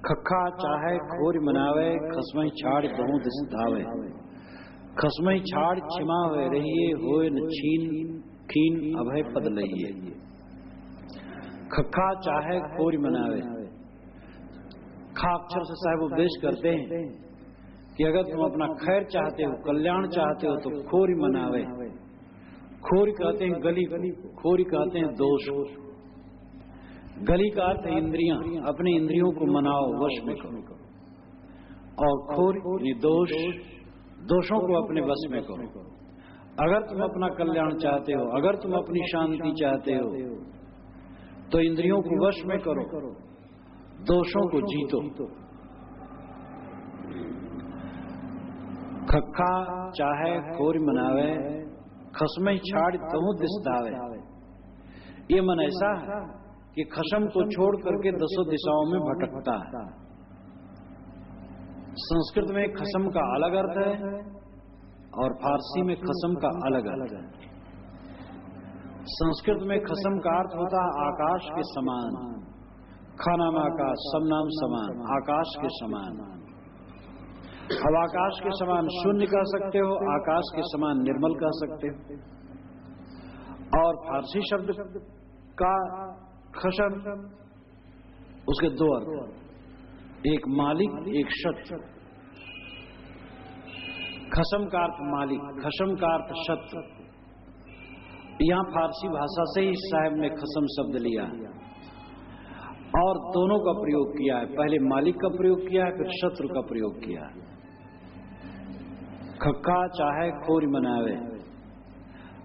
खखा चाहे खोर मनावे, खसमई छाड़ बहु दिस धावे। खसमई छाड़ छिमावे रहिए, होए न छीन खीन अभय पद लइए। खखा चाहे खोर मनावे, खा अक्षर से साहब उपदेश करते हैं कि अगर तुम अपना खैर चाहते हो, कल्याण चाहते हो, तो खोर मनावे। खोर कहते हैं गली, खोर कहते हैं दोष। गली का अर्थ है इंद्रियां, अपने इंद्रियों को मनाओ, वश में करो। और खोर दोष, दोषों को अपने वश में करो। अगर तुम अपना कल्याण चाहते हो, अगर तुम अपनी शांति चाहते हो, तो इंद्रियों को वश में करो, दोषों को जीतो। खखा चाहे खोर मनावे, खसमई छाड़ तहु दिस धावे। ये मन ऐसा है कि खसम को छोड़ करके दसों दिशाओं में भटकता है। संस्कृत में खसम का अलग अर्थ है और फारसी में खसम का अलग अर्थ है। संस्कृत में खसम का अर्थ होता है आकाश के समान। खानाम आकाश, सब नाम समान, आकाश के समान। अब आकाश के समान शून्य कह सकते हो, आकाश के समान निर्मल कह सकते हो। और फारसी शब्द का खसम, उसके दो अर्थ, एक मालिक, एक शत्रु। खसम का अर्थ मालिक, खसम का अर्थ शत्रु। यहां फारसी भाषा से ही साहब ने खसम शब्द लिया और दोनों का प्रयोग किया है। पहले मालिक का प्रयोग किया है, फिर शत्रु का प्रयोग किया है। खक्का चाहे खोर मनावे,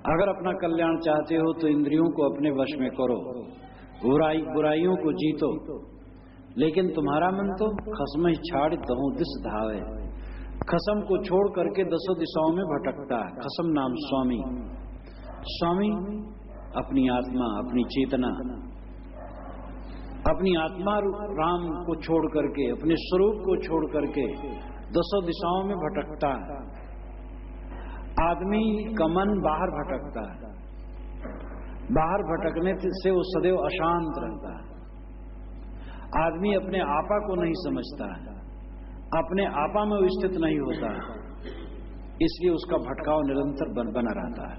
अगर अपना कल्याण चाहते हो तो इंद्रियों को अपने वश में करो, बुराइयों को जीतो। लेकिन तुम्हारा मन तो खसमई छाड़ दहु दिस धावे। खसम को छोड़ करके दसों दिशाओं में भटकता है। खसम नाम स्वामी, स्वामी अपनी आत्मा, अपनी चेतना, अपनी आत्मा राम को छोड़ करके, अपने स्वरूप को छोड़ करके दसों दिशाओं में भटकता है। आदमी का मन बाहर भटकता है, बाहर भटकने से वो सदैव अशांत रहता है। आदमी अपने आपा को नहीं समझता है, अपने आपा में वो स्थित नहीं होता है, इसलिए उसका भटकाव निरंतर बना रहता है।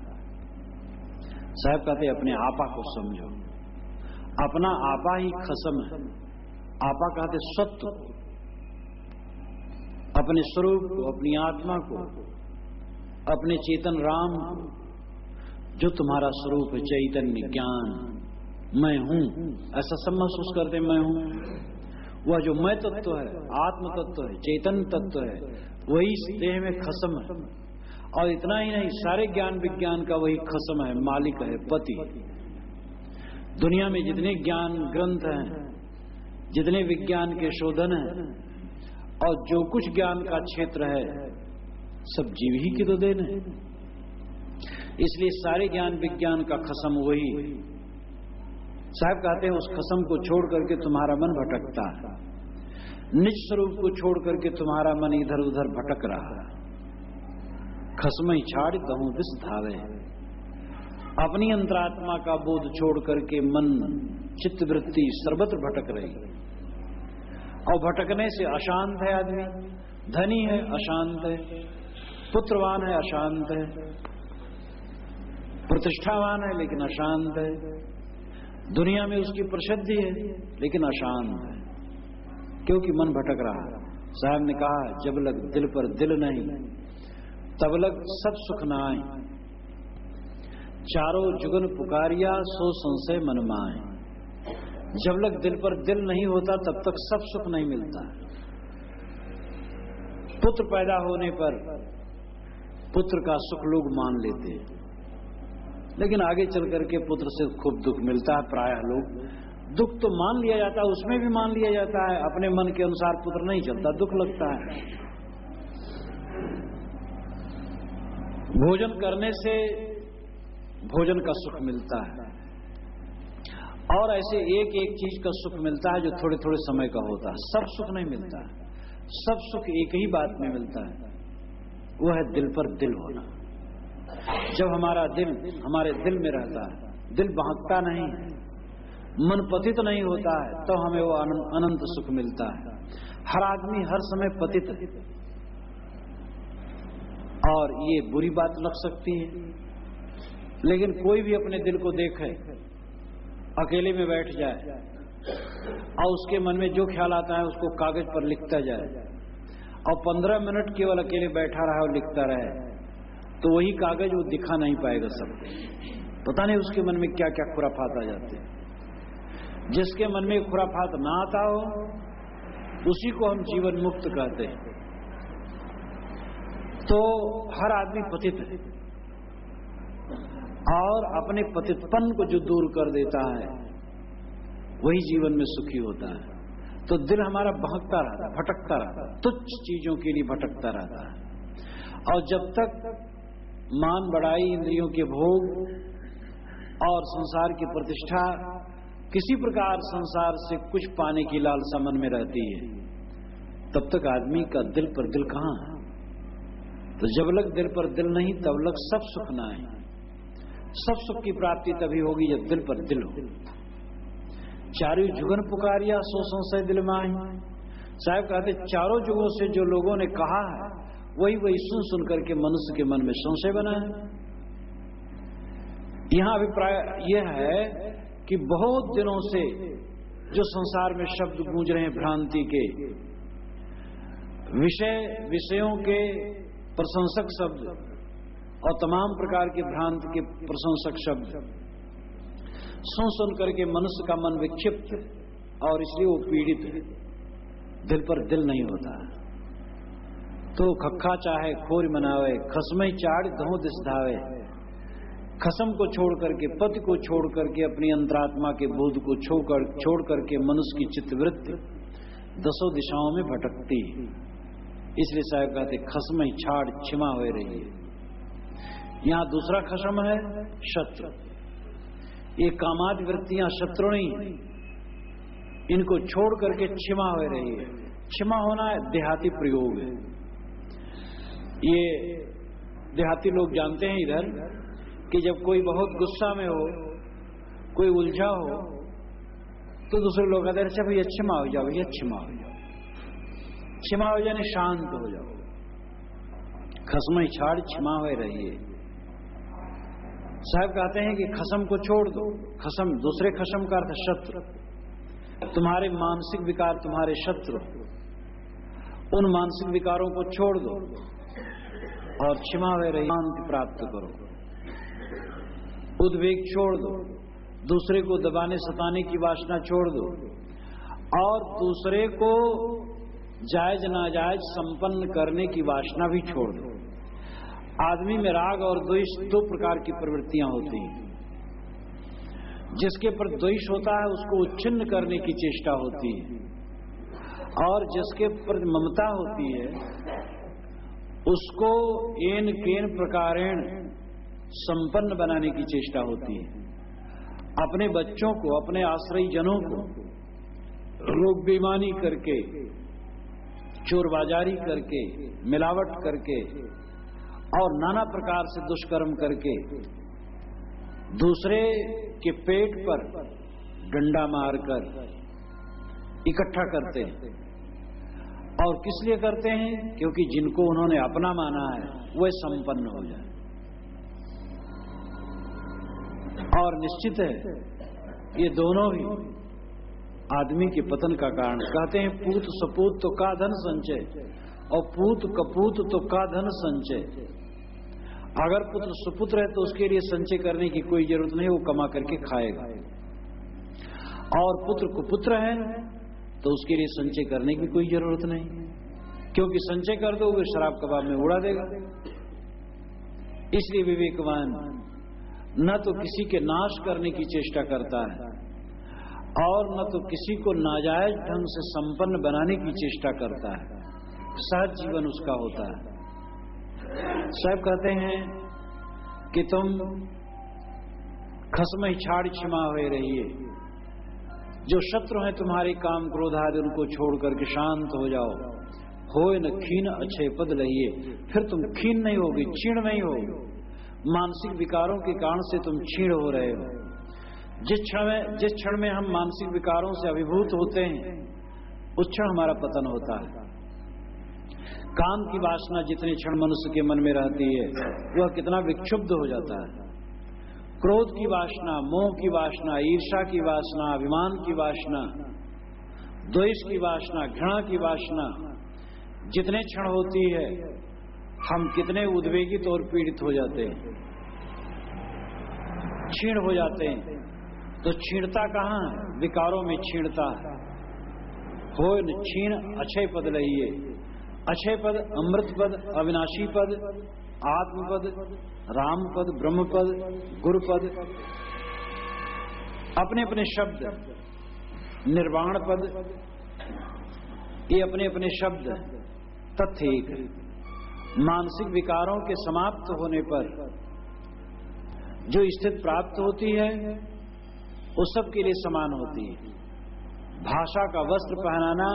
साहब कहते अपने आपा को समझो, अपना आपा ही खसम है। आपा कहते सत्य, अपने स्वरूप को, अपनी आत्मा को, अपने चेतन राम, जो तुम्हारा स्वरूप है, चैतन्य ज्ञान, मैं हूं, ऐसा सब महसूस करते मैं हूं। वह जो मैं तत्व है, आत्म तत्व है, चैतन्य तत्व है, वही इस देह में खसम है। और इतना ही नहीं, सारे ज्ञान विज्ञान का वही खसम है, मालिक है, पति। दुनिया में जितने ज्ञान ग्रंथ हैं, जितने विज्ञान के शोधन हैं और जो कुछ ज्ञान का क्षेत्र है, सब जीव ही की तो देन है। इसलिए सारे ज्ञान विज्ञान का खसम वही। साहब कहते हैं उस खसम को छोड़ करके तुम्हारा मन भटकता है, निज स्वरूप को छोड़ करके तुम्हारा मन इधर उधर भटक रहा है। खसमई छाड़ दहु दिस धावे, अपनी अंतरात्मा का बोध छोड़ करके मन, चित्त वृत्ति सर्वत्र भटक रही। और भटकने से अशांत है आदमी, धनी है अशांत है, पुत्रवान है अशांत है, प्रतिष्ठावान है लेकिन अशांत है, दुनिया में उसकी प्रसिद्धि है लेकिन अशांत है, क्योंकि मन भटक रहा है। साहब ने कहा जब लग दिल पर दिल नहीं, तब लग सब सुख न आए। चारों जुगन पुकारिया, सो संशय मन माए। जब लग दिल पर दिल नहीं होता तब तक सब सुख नहीं मिलता। पुत्र पैदा होने पर पुत्र का सुख लोग मान लेते हैं, लेकिन आगे चल करके पुत्र से खूब दुख मिलता है। प्रायः लोग दुख तो मान लिया जाता है, उसमें भी मान लिया जाता है, अपने मन के अनुसार पुत्र नहीं चलता, दुख लगता है। भोजन करने से भोजन का सुख मिलता है, और ऐसे एक एक चीज का सुख मिलता है जो थोड़े थोड़े समय का होता है। सब सुख नहीं मिलता है, सब सुख एक ही बात में मिलता है, वो है दिल पर दिल होना। जब हमारा दिल हमारे दिल में रहता है, दिल बहकता नहीं है, मन पतित नहीं होता है तो हमें वो अनंत सुख मिलता है। हर आदमी हर समय पतित है, और ये बुरी बात लग सकती है, लेकिन कोई भी अपने दिल को देखे, अकेले में बैठ जाए और उसके मन में जो ख्याल आता है उसको कागज पर लिखता जाए और 15 मिनट केवल अकेले बैठा रहा और लिखता रहे, तो वही कागज वो दिखा नहीं पाएगा सबको। पता नहीं उसके मन में क्या क्या खुराफात आ जाते हैं। जिसके मन में खुराफात ना आता हो उसी को हम जीवन मुक्त कहते हैं। तो हर आदमी पतित है, और अपने पतितपन को जो दूर कर देता है वही जीवन में सुखी होता है। तो दिल हमारा बहकता रहता है, भटकता रहता है, तुच्छ चीजों के लिए भटकता रहता है। और जब तक मान बढ़ाई, इंद्रियों के भोग और संसार की प्रतिष्ठा, किसी प्रकार संसार से कुछ पाने की लालसा मन में रहती है, तब तक आदमी का दिल पर दिल कहां है। तो जब लग दिल पर दिल नहीं तब लग सब सुख ना है। सब सुख की प्राप्ति तभी होगी जब दिल पर दिल हो। चारों जुगन पुकारिया सो संशय दिल में आई। साहब कहते चारों जुगों से जो लोगों ने कहा है वही वही सुन सुन करके मनुष्य के मन में संशय बना है। यहां अभिप्राय यह है कि बहुत दिनों से जो संसार में शब्द गूंज रहे हैं भ्रांति के, विषयों के प्रशंसक शब्द और तमाम प्रकार के भ्रांत के प्रशंसक शब्द सुन सुन करके मनुष्य का मन विक्षिप्त और इसलिए वो पीड़ित है, दिल पर दिल नहीं होता। तो खक्खा चाहे खोर मनावे, खसमई चाड़ धो दिस धावे। खसम को छोड़ करके, पति को छोड़ करके, अपनी अंतरात्मा के बोध को छोड़ करके मनुष्य की चित्तवृत्ति दसों दिशाओं में भटकती। इसलिए साहब कहते खसमई छाड़ क्षमा हो रही है। यहां दूसरा खसम है शत्रु। ये कामादि वृत्तियां शत्रु नहीं, इनको छोड़ करके क्षमा हो रही है। क्षमा होना है देहाती प्रयोग है। ये देहाती लोग जानते हैं इधर कि जब कोई बहुत गुस्सा में हो, कोई उलझा हो, तो दूसरे लोग कहते हैं अच्छा भैया क्षमा हो जाओ, भैया क्षमा हो जाओ। क्षमा हो जाने शांत हो जाओ। खसमई छाड़ क्षमा हो रही है। साहब कहते हैं कि खसम को छोड़ दो। खसम, दूसरे खसम का अर्थ शत्रु। तुम्हारे मानसिक विकार तुम्हारे शत्रु, उन मानसिक विकारों को छोड़ दो और क्षमा व शांति प्राप्त करो। उद्वेग छोड़ दो, दूसरे को दबाने सताने की वासना छोड़ दो और दूसरे को जायज नाजायज संपन्न करने की वासना भी छोड़ दो। आदमी में राग और द्वेष दो प्रकार की प्रवृत्तियां होती हैं। जिसके पर द्वेष होता है उसको उच्छिन्न करने की चेष्टा होती है, और जिसके पर ममता होती है उसको एन केन प्रकारेण संपन्न बनाने की चेष्टा होती है। अपने बच्चों को, अपने आश्रयी जनों को रोग बेईमानी करके, चोरबाजारी करके, मिलावट करके और नाना प्रकार से दुष्कर्म करके दूसरे के पेट पर डंडा मारकर इकट्ठा करते हैं। और किस लिए करते हैं? क्योंकि जिनको उन्होंने अपना माना है वह संपन्न हो जाए। और निश्चित है ये दोनों ही आदमी के पतन का कारण। कहते हैं पूत सपूत तो का धन संचय और पूत कपूत तो का धन संचय। अगर पुत्र सुपुत्र है तो उसके लिए संचय करने की कोई जरूरत नहीं, वो कमा करके खाएगा। और पुत्र कुपुत्र है तो उसके लिए संचय करने की कोई जरूरत नहीं, क्योंकि संचय कर दो वो शराब कबाब में उड़ा देगा। इसलिए विवेकवान न तो किसी के नाश करने की चेष्टा करता है और न तो किसी को नाजायज ढंग से संपन्न बनाने की चेष्टा करता है। सहज जीवन उसका होता है। साहब कहते हैं कि तुम खसमई छाड़ क्षमा हो रही है। जो शत्रु हैं तुम्हारे काम क्रोध आदि उनको छोड़ करके शांत हो जाओ। होए न खीन अच्छे पद लहिए, फिर तुम खीन नहीं होगी, क्षीण नहीं हो। मानसिक विकारों के कारण से तुम क्षीण हो रहे हो। जिस क्षण में हम मानसिक विकारों से अभिभूत होते हैं उस क्षण हमारा पतन होता है। काम की वासना जितने क्षण मनुष्य के मन में रहती है वह कितना विक्षुब्ध हो जाता है। क्रोध की वासना, मोह की वासना, ईर्ष्या की वासना, अभिमान की वासना, द्वेष की वासना, घृणा की वासना जितने क्षण होती है हम कितने उद्वेगित और पीड़ित हो जाते हैं, क्षीण हो जाते हैं। तो क्षीणता कहाँ है? विकारों में क्षीणता है। हो न क्षीण अक्षय पद लहिए। अक्षय पद, अमृत पद, अविनाशी पद, आत्मपद, राम पद, ब्रह्म पद, गुरु पद, अपने अपने शब्द, निर्वाण पद, ये अपने अपने शब्द तथ्य एक। मानसिक विकारों के समाप्त होने पर जो स्थिति प्राप्त होती है वो सबके लिए समान होती है। भाषा का वस्त्र पहनाना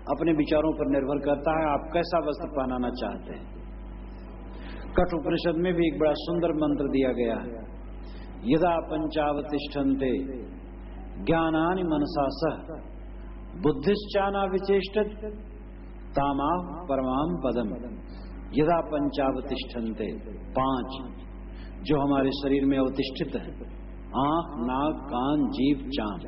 अपने विचारों पर निर्भर करता है, आप कैसा वस्त्र पहनाना चाहते हैं। कठोपनिषद में भी एक बड़ा सुंदर मंत्र दिया गया है, यदा पंचावतिष्ठन्ते ज्ञानानि मनसा सह बुद्धिश्चाना विचेष्टत तामाह परमाम पदम। यदा पंचावतिष्ठन्ते, 5 जो हमारे शरीर में अवतिष्ठित है, आंख, नाक, कान, जीभ, चांद।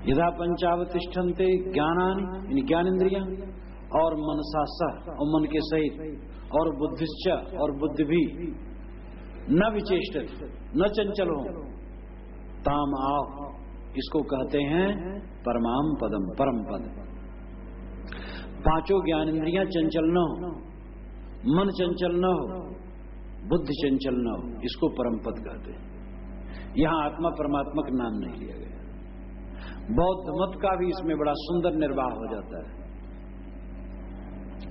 यदा पंचावतिष्ठन्ते ज्ञानानि, ज्ञान इंद्रियां, और मनसा सह, और मन के सहित, और बुद्धिश्च, और बुद्धि भी, न विचेष्टत, न चंचल हो, ताम आह, इसको कहते हैं परमाम पदम, परम पद। 5 ज्ञान इंद्रियां चंचल न हो, मन चंचल न हो, बुद्धि चंचल न हो, इसको परम पद कहते हैं। यहां आत्मा परमात्मा का नाम नहीं लिया गया। बौद्ध मत का भी इसमें बड़ा सुंदर निर्वाह हो जाता है।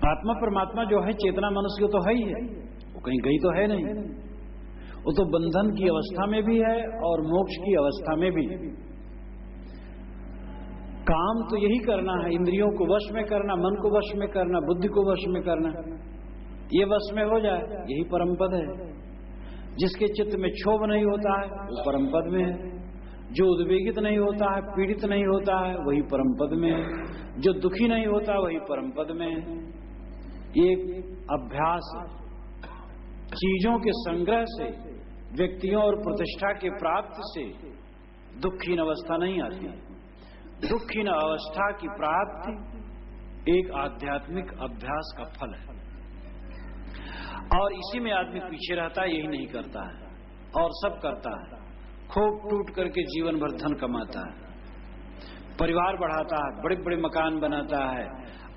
आत्मा परमात्मा जो है चेतना मनुष्य तो है ही है, वो कहीं गई तो है नहीं, वो तो बंधन की अवस्था में भी है और मोक्ष की अवस्था में भी। काम तो यही करना है, इंद्रियों को वश में करना, मन को वश में करना, बुद्धि को वश में करना, ये वश में हो जाए, यही परम पद है। जिसके चित्त में क्षोभ नहीं होता है वो परम पद में है, जो उद्वेगित नहीं होता है, पीड़ित नहीं होता है, वही परम पद में है, जो दुखी नहीं होता वही परम पद में है। एक अभ्यास, चीजों के संग्रह से, व्यक्तियों और प्रतिष्ठा के प्राप्ति से दुखहीन अवस्था नहीं आती। दुखहीन अवस्था की प्राप्ति एक आध्यात्मिक अभ्यास का फल है, और इसी में आदमी पीछे रहता है, यही नहीं करता है, और सब करता है। खूब टूट करके जीवन भर धन कमाता है, परिवार बढ़ाता है, बड़े बड़े मकान बनाता है,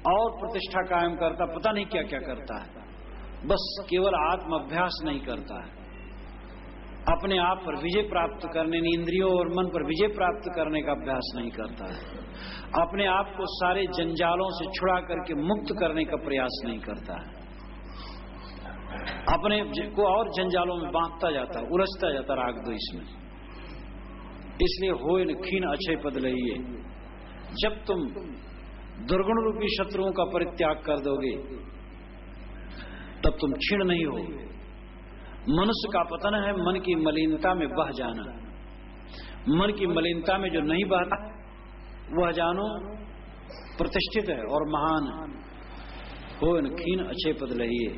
और प्रतिष्ठा कायम करता, पता नहीं क्या क्या करता है, बस केवल आत्म अभ्यास नहीं करता है। अपने आप पर विजय प्राप्त करने, इंद्रियों और मन पर विजय प्राप्त करने का अभ्यास नहीं करता है। अपने आप को सारे जंजालों से छुड़ा करके मुक्त करने का प्रयास नहीं करता है। अपने को और जंजालों में बांधता जाता है, उलझता जाता राग द्वेष में। इसलिए होए न क्षीण अक्षय पद लहिए। जब तुम दुर्गुण रूपी शत्रुओं का परित्याग कर दोगे तब तुम क्षीण नहीं हो। मनुष्य का पतन है मन की मलिनता में बह जाना। मन की मलिनता में जो नहीं बहता वह जानो प्रतिष्ठित है और महान है। हो न क्षीण अक्षय पद लहिए।